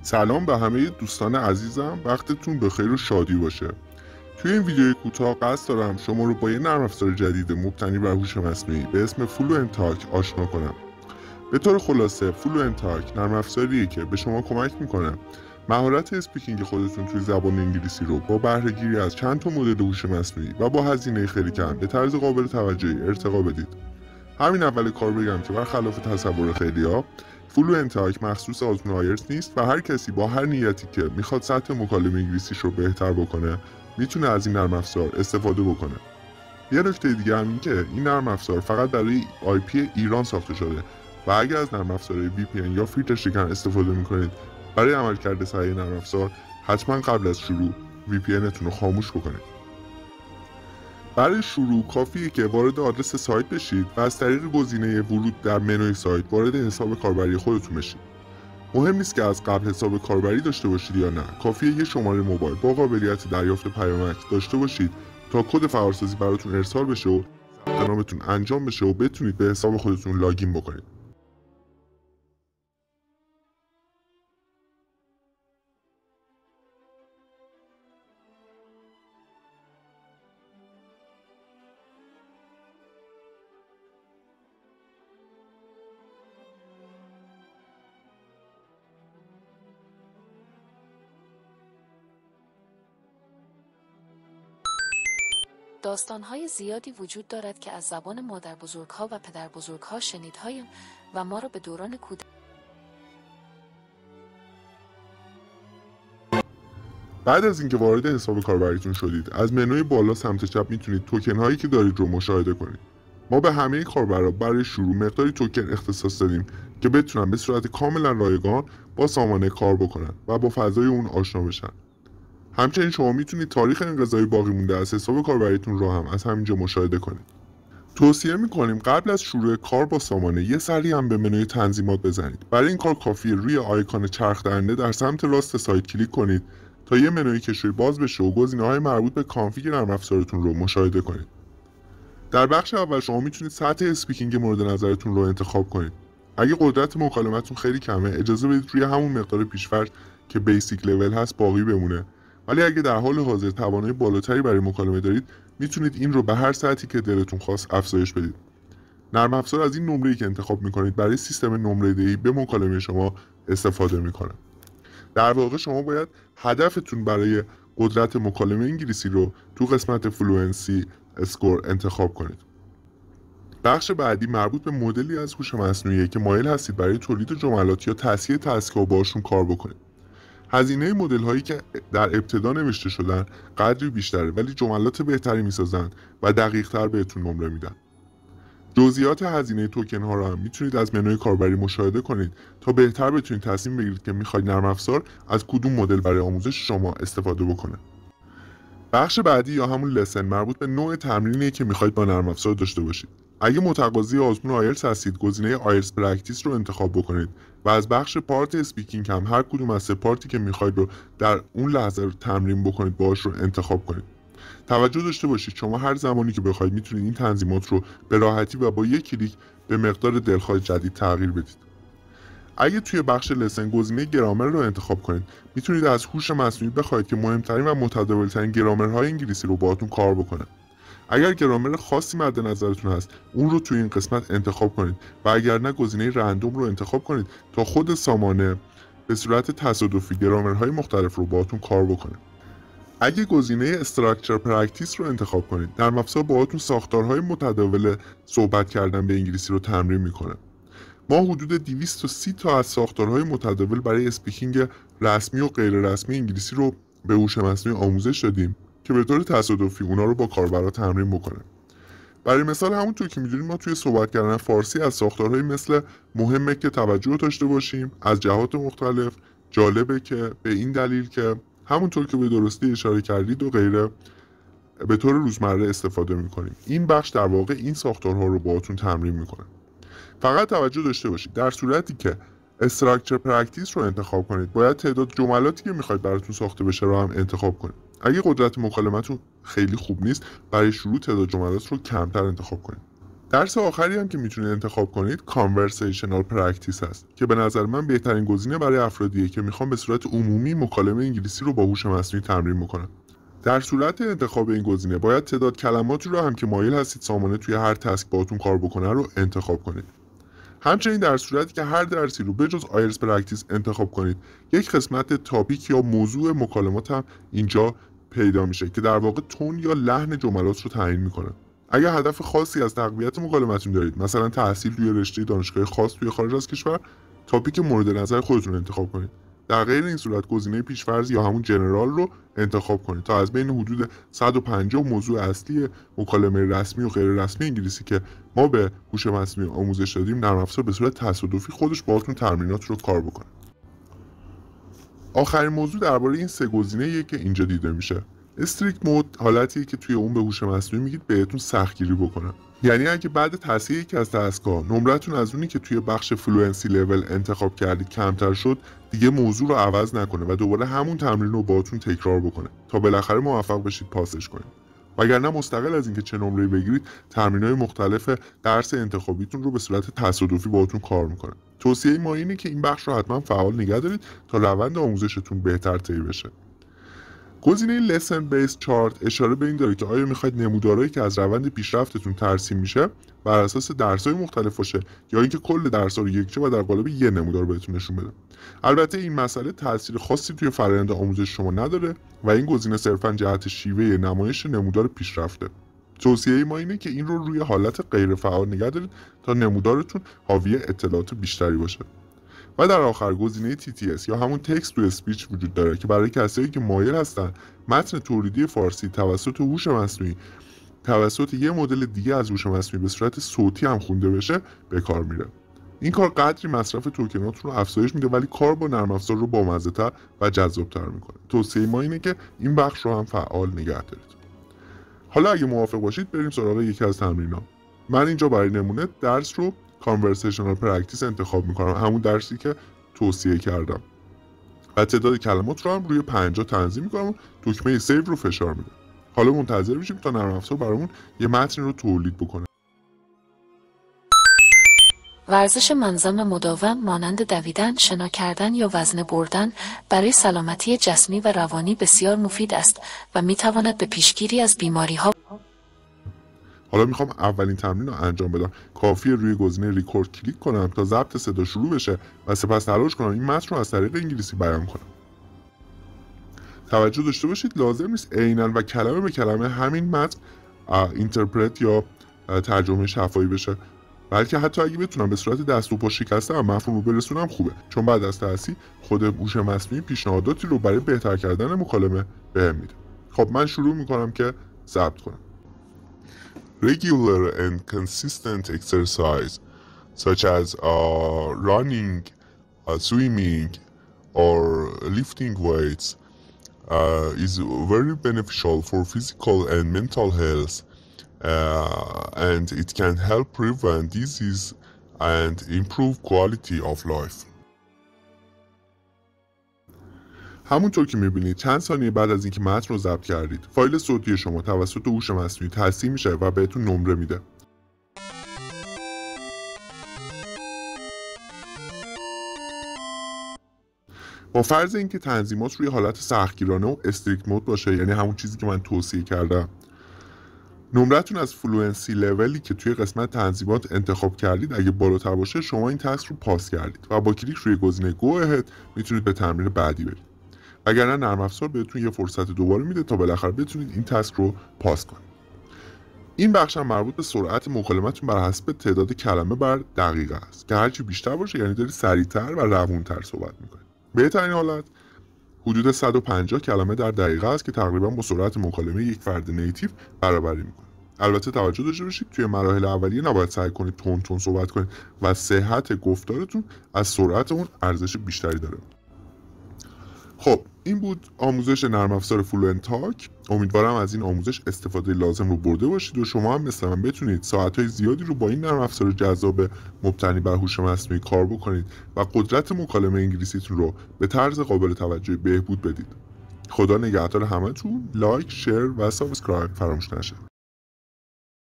سلام به همه دوستان عزیزم، وقتتون بخیر و شادی باشه. توی این ویدیوی کوتاه قصد دارم شما رو با یه نرم افزار جدید مبتنی بر هوش مصنوعی به اسم فلوئنت آشنا کنم. به طور خلاصه فلوئنت نرم افزاریه که به شما کمک میکنه مهارت اسپیکینگ خودتون توی زبان انگلیسی رو با بهره گیری از چند تا مدل هوش مصنوعی و با هزینه خیلی کم به طرز قابل توجهی ارتقا بدید. همین اول کار بگم که برخلاف تصور خیلیا، فلوئنت مخصوص آزمون آیلتس نیست و هر کسی با هر نیتی که میخواد سطح مکالمه انگلیسیش رو بهتر بکنه میتونه از این نرم افزار استفاده بکنه. یه نکته دیگه هم این که این نرم افزار فقط برای IP ایران ساخته شده و اگر از نرم افزارهای VPN یا فیلتر شکن استفاده میکنید برای عملکرد صحیح نرم افزار حتما قبل از شروع VPN تون رو خاموش بکنید. برای شروع کافیه که وارد آدرس سایت بشید و از طریق گزینه ورود در منوی سایت وارد حساب کاربری خودتون بشید. مهم نیست که از قبل حساب کاربری داشته باشید یا نه، کافیه یه شماره موبایل با قابلیت دریافت پیامک داشته باشید تا کد فعالسازی براتون ارسال بشه و ثبت نامتون انجام بشه و بتونید به حساب خودتون لاگین بکنید. داستان‌های زیادی وجود دارد که از زبان مادربزرگ‌ها و پدربزرگ‌ها شنیده‌ایم و ما را به دوران کودکی. بعد از اینکه وارد حساب کاربریتون شدید، از منوی بالا سمت چپ میتونید توکن هایی که دارید رو مشاهده کنید. ما به همه کاربرا برای شروع مقداری توکن اختصاص دادیم که بتونن به صورت کاملا رایگان با سامانه کار بکنن و با فضای اون آشنا بشن. همچنین شما میتونید تاریخ انقضای باقی مونده از حساب کاربریتون رو هم از همینجا مشاهده کنید. توصیه میکنیم قبل از شروع کار با سامانه یه سری هم به منوی تنظیمات بزنید. برای این کار کافیه روی آیکون چرخ دنده در سمت راست سایت کلیک کنید تا یه منوی کشوی باز بشه و گزینه‌های مربوط به کانفیگ نرم افزارتون رو مشاهده کنید. در بخش اول شما میتونید سطح اسپیکینگ مورد نظرتون رو انتخاب کنید. اگه قدرت مکالمتون خیلی کمه اجازه بدید روی همون مقدار پیش‌فرض که بیسیک لول هست باقی بمونه. ولی اگه در حال حاضر توانایی بالاتری برای مکالمه دارید میتونید این رو به هر سطحی که دلتون خواست افزایش بدید. نرم افزار از این نمره‌ای که انتخاب میکنید برای سیستم نمره‌دهی به مکالمه شما استفاده میکنه. در واقع شما باید هدفتون برای قدرت مکالمه انگلیسی رو تو قسمت فلوئنسی اسکور انتخاب کنید. بخش بعدی مربوط به مدلی از هوش مصنوعیه که مایل هستید برای تولید جملات یا تصحیح تسک‌ها باشون کار بکنید. هزینه مدل هایی که در ابتدا نوشته شدن قدری بیشتره ولی جملات بهتری میسازن و دقیق تر بهتون نمره میدن. جزئیات هزینه توکن ها رو هم میتونید از منوی کاربری مشاهده کنید تا بهتر بتونید تصمیم بگیرید که میخواید نرم افزار از کدوم مدل برای آموزش شما استفاده بکنه. بخش بعدی یا همون لسن مربوط به نوع تمرینیه که میخواید با نرم افزار داشته باشید. اگه متقاضی آزمون آیلتس هستید گزینه آیلتس پرکتیس رو انتخاب بکنید و از بخش پارت اسپیکینگ هم هر کدوم از سه پارتی که میخواید رو در اون لحظه رو تمرین بکنید باهاش رو انتخاب کنید. توجه داشته باشید شما هر زمانی که بخواید میتونید این تنظیمات رو به راحتی و با یک کلیک به مقدار دلخواه جدید تغییر بدید. اگه توی بخش لسن گزینه گرامر رو انتخاب کنید میتونید از هوش مصنوعی بخواید که مهمترین و متداولترین گرامرهای انگلیسی رو باهاتون کار بکنه. اگر گرامر خاصی مد نظرتون هست اون رو توی این قسمت انتخاب کنید و اگر نه گزینه رندوم رو انتخاب کنید تا خود سامانه به صورت تصادفی گرامرهای مختلف رو باهاتون کار بکنه. اگه گزینه استراکچر پرکتیس رو انتخاب کنید نرم افزار باهاتون ساختارهای متداول صحبت کردن به انگلیسی رو تمرین میکنه. ما حدود 230 تا از ساختارهای متداول برای اسپیکینگ رسمی و غیر رسمی انگلیسی رو به هوش مصنوعی آموزش دادیم که به طور تصادفی اونا رو با کاربرا تمرین بکنه. برای مثال همونطور که میدونید ما توی صحبت کردن فارسی از ساختارهای مثل مهمه که توجه داشته باشیم از جهات مختلف، جالبه که به این دلیل که همونطور که به درستی اشاره کردید و غیره به طور روزمره استفاده میکنیم. این بخش در واقع این ساختارها رو باهاتون تمرین میکنه. فقط توجه داشته باشید در صورتی که استراکچر پرکتیس رو انتخاب کنید باید تعداد جملاتی که میخواید براتون ساخته بشه رو هم انتخاب کنید. اگه قدرت مکالمتون خیلی خوب نیست برای شروع تعداد جملات رو کمتر انتخاب کنید. درس آخری هم که میتونید انتخاب کنید Conversational Practice هست که به نظر من بهترین گزینه برای افرادیه که میخوان به صورت عمومی مکالمه انگلیسی رو با هوش مصنوعی تمرین بکنن. در صورت انتخاب این گزینه باید تعداد کلماتی رو هم که مایل هستید سامانه توی هر تسک باهاتون کار بکنه رو انتخاب کنید. همچنین در صورتی که هر درسی رو بجز آیلتس پرکتیس انتخاب کنید، یک قسمت تاپیک یا موضوع مکالمات هم اینجا پیدا میشه که در واقع تون یا لحن جملات رو تعیین میکنه. اگر هدف خاصی از تقویت مکالمتون دارید، مثلا تحصیل توی رشته دانشگاه خاص توی خارج از کشور، تاپیک مورد نظر خودتون انتخاب کنید. در غیر این صورت گزینه پیش‌فرض یا همون جنرال رو انتخاب کنید تا از بین حدود 150 موضوع اصلی مکالمه رسمی و غیر رسمی انگلیسی که ما به هوش مصنوعی آموزش دادیم، نرم افزار به صورت تصادفی خودش باهاتون تمرینات رو کار بکنه. آخرین موضوع درباره این سه گزینه‌ایه که اینجا دیده میشه. استریکت مود حالتیه که توی اون به هوش مصنوعی میگید بهتون سختگیری بکنه. یعنی اگه بعد تصحیح یکی از تسک‌ها نمرتون از اونی که توی بخش فلوئنسی لول انتخاب کردید کمتر شد، دیگه موضوع رو عوض نکنه و دوباره همون تمرین رو باهاتون تکرار بکنه تا بالاخره موفق بشید پاسش کنید. وگرنه مستقل از اینکه چه نمره‌ای بگیرید، تمرین‌های مختلف درس انتخابیتون رو به صورت تصادفی باهاتون کار میکنه. توصیه ما اینه که این بخش رو حتما فعال نگه دارید تا روند آموزشتون بهتر طی بشه. گزینه Lesson Based Chart اشاره به این داره که آیا میخواید نمودارهایی که از روند پیشرفتتون ترسیم میشه بر اساس درس‌های مختلف باشه یا اینکه کل درس‌ها رو یکجا و در قالب یه نمودار بهتون نشون بده. البته این مسئله تاثیر خاصی توی فرآیند آموزش شما نداره و این گزینه صرفاً جهت شیوه نمایش نمودار پیشرفته. توصیه ما اینه که این رو روی حالت غیر فعال نگه دارید تا نمودارتون حاوی اطلاعات بیشتری باشه. و در آخر گزینه TTS یا همون تکست تو اسپیچ وجود داره که برای کسایی که مایل هستن متن تولیدی فارسی توسط هوش مصنوعی توسط یه مدل دیگه از هوش مصنوعی به صورت صوتی هم خونده بشه به کار میره. این کار قدری مصرف توکناتون رو افزایش میده ولی کار با نرم افزار رو بامزه‌تر و جذاب‌تر میکنه. توصیه ما اینه که این بخش رو هم فعال نگه دارید. حالا اگه موافق باشید بریم سراغ یکی از تمرین‌ها. من اینجا برای نمونه درس رو Conversational Practice انتخاب میکنم، همون درسی که توصیه کردم، و تعداد کلمات رو هم روی 50 تنظیم میکنم و دکمه سیو رو فشار میدم. حالا منتظر میشیم تا نرم افزار برامون یه متن رو تولید بکنه. ورزش منظم مداوم مانند دویدن، شنا کردن یا وزنه بردن برای سلامتی جسمی و روانی بسیار مفید است و میتواند به پیشگیری از بیماری‌ها. حالا میخوام اولین تمرین رو انجام بدم. کافیه روی گزینه ریکورد کلیک کنم تا ضبط صدا شروع بشه و سپس تلاش کنم این متن رو از طریق انگلیسی بیان کنم. توجه داشته باشید لازم نیست عیناً و کلمه به کلمه همین متن اینترپرت یا ترجمه شفاهی بشه، بلکه حتی اگه بتونم به صورت دست و پا شکسته هم مفهوم رو برسونم خوبه، چون بعد از تصحیح خود هوش مصنوعی پیشنهاداتی رو برای بهتر کردن مکالمه بهم میده. خب من شروع میکنم که ضبط کنم. Regular and consistent exercise such as running, swimming or lifting weights is very beneficial for physical and mental health, and it can help prevent disease and improve quality of life. همونطور که میبینید چند ثانیه بعد از اینکه متن رو ضبط کردید، فایل صوتی شما توسط هوش مصنوعی تصحیح میشه و بهتون نمره میده. با فرض اینکه تنظیمات روی حالت سختگیرانه و استریکت مود باشه، یعنی همون چیزی که من توصیه کردم، نمرتون از فلوئنسی لولی که توی قسمت تنظیمات انتخاب کردید اگه بالاتر باشه، شما این تسک رو پاس کردید و با کلیک روی گزینه گو اهد میتونید به تمرین بعدی برید. وگرنه نرم افزار بهتون یه فرصت دوباره میده تا بالاخره بتونید این تسک رو پاس کنید. این بخش هم مربوط به سرعت مکالمتون بر حسب تعداد کلمه بر دقیقه است که هرچی بیشتر باشه یعنی دارید سریعتر و روونتر صحبت میکنید. بهترین حالت حدود 150 کلمه در دقیقه است که تقریبا با سرعت مکالمه یک فرد نیتیو برابری میکنه. البته توجه داشته باشید توی مراحل اولیه نباید سعی کنید تون صحبت کنید و صحت گفتارتون از سرعت اون ارزش بیشتری داره. خب این بود آموزش نرم افزار فلوئنت تاک. امیدوارم از این آموزش استفاده لازم رو برده باشید و شما هم مثل من بتونید ساعت‌های زیادی رو با این نرم افزار جذاب مبتنی بر هوش مصنوعی کار بکنید و قدرت مکالمه انگلیسیتون رو به طرز قابل توجهی بهبود بدید. خدا نگهدار همتون. لایک، شیر و سابسکرایب فراموش نشه.